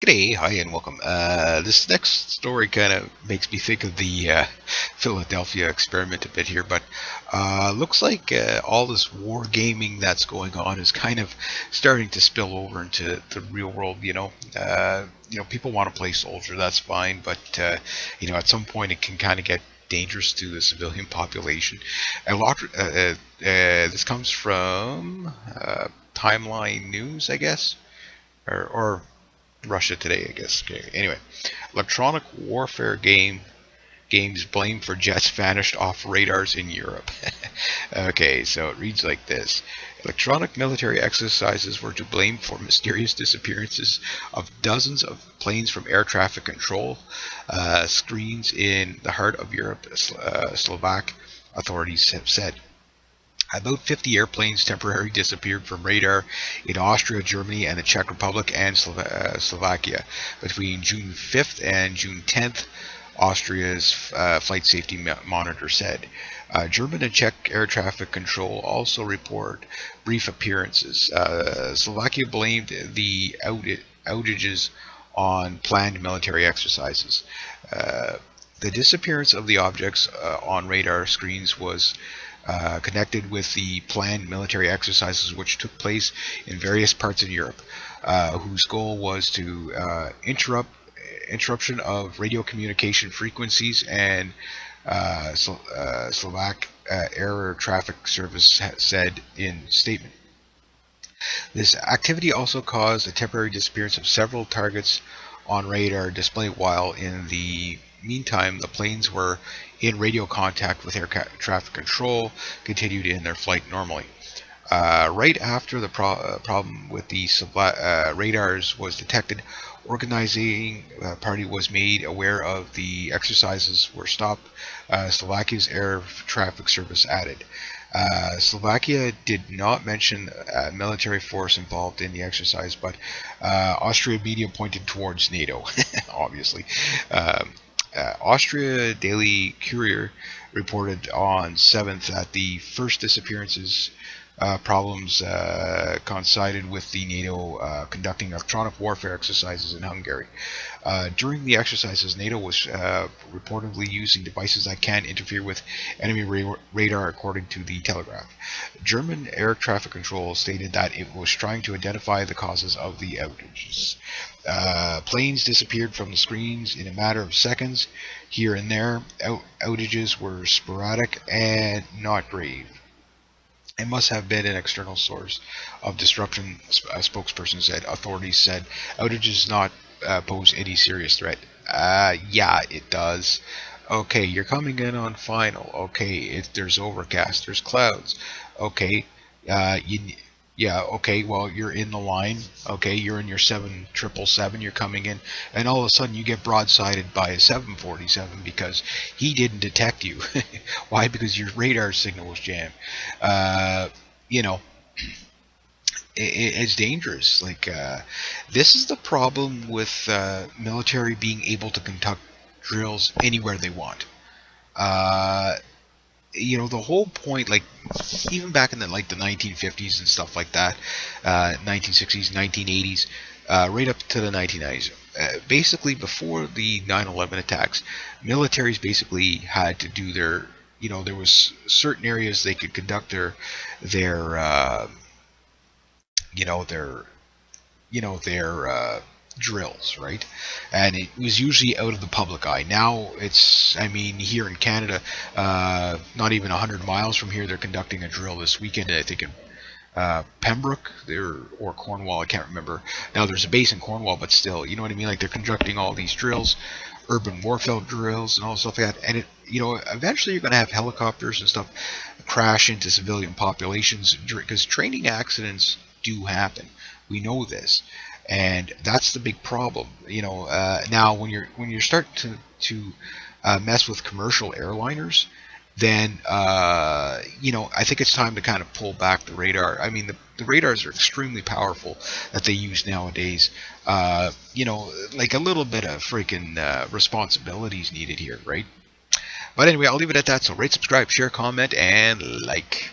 G'day, hi, and welcome. This next story kind of makes me think of the Philadelphia experiment a bit here, but looks like all this war gaming that's going on is kind of starting to spill over into the real world. People want to play soldier, that's fine, but at some point it can kind of get dangerous to the civilian population. A lot. This comes from Timeline News, I guess, or Russia Today, I guess. Okay. Anyway, electronic warfare games blamed for jets vanished off radars in Europe. Okay, so it reads like this. Electronic military exercises were to blame for mysterious disappearances of dozens of planes from air traffic control screens in the heart of Europe, Slovak authorities have said. About 50 airplanes temporarily disappeared from radar in Austria, Germany, and the Czech Republic and Slovakia between June 5th and June 10th, Austria's flight safety monitor said. German and Czech air traffic control also report brief appearances. Slovakia blamed the outages on planned military exercises. The disappearance of the objects on radar screens was connected with the planned military exercises which took place in various parts of Europe, whose goal was to interruption of radio communication frequencies and Slovak Air Traffic Service said in statement. This activity also caused a temporary disappearance of several targets on radar display, while in the meantime the planes were in radio contact with air traffic control, continued in their flight normally. Right after the problem with the radars was detected, organizing party was made aware of the exercises were stopped. Slovakia's air traffic service added. Slovakia did not mention military force involved in the exercise, but Austrian media pointed towards NATO, obviously. Austria Daily Courier reported on 7th that the first disappearances problems coincided with the NATO conducting electronic warfare exercises in Hungary. During the exercises, NATO was reportedly using devices that can interfere with enemy radar, according to the Telegraph. German air traffic control stated that it was trying to identify the causes of the outages. Planes disappeared from the screens in a matter of seconds. Here and there, outages were sporadic and not grave. It must have been an external source of disruption, a spokesperson said. Authorities said outages not pose any serious threat. Yeah, it does. Okay, you're coming in on final. Okay, there's overcast, there's clouds. Okay, okay, well, you're in the line. Okay, you're in your 777, you're coming in, and all of a sudden you get broadsided by a 747 because he didn't detect you. Why? Because your radar signal was jammed. It's dangerous. This is the problem with military being able to conduct drills anywhere they want. The whole point, even back in the 1950s and stuff like that, 1960s, 1980s, right up to the 1990s. Basically, before the 9/11 attacks, militaries basically had to do their, there was certain areas they could conduct their drills, right? And it was usually out of the public eye. Now here in Canada, not even 100 miles from here, they're conducting a drill this weekend, I think in Pembroke or Cornwall, I can't remember. Now there's a base in Cornwall, but still, you know what I mean? They're conducting all these drills, urban warfare drills and all stuff like that. And eventually you're going to have helicopters and stuff crash into civilian populations, because training accidents do happen. We know this, and that's the big problem. Now when you're starting to mess with commercial airliners, then I think it's time to kind of pull back the radar. I mean, the radars are extremely powerful that they use nowadays. A little bit of freaking responsibility is needed here, right? But anyway, I'll leave it at that. So rate, subscribe, share, comment, and like.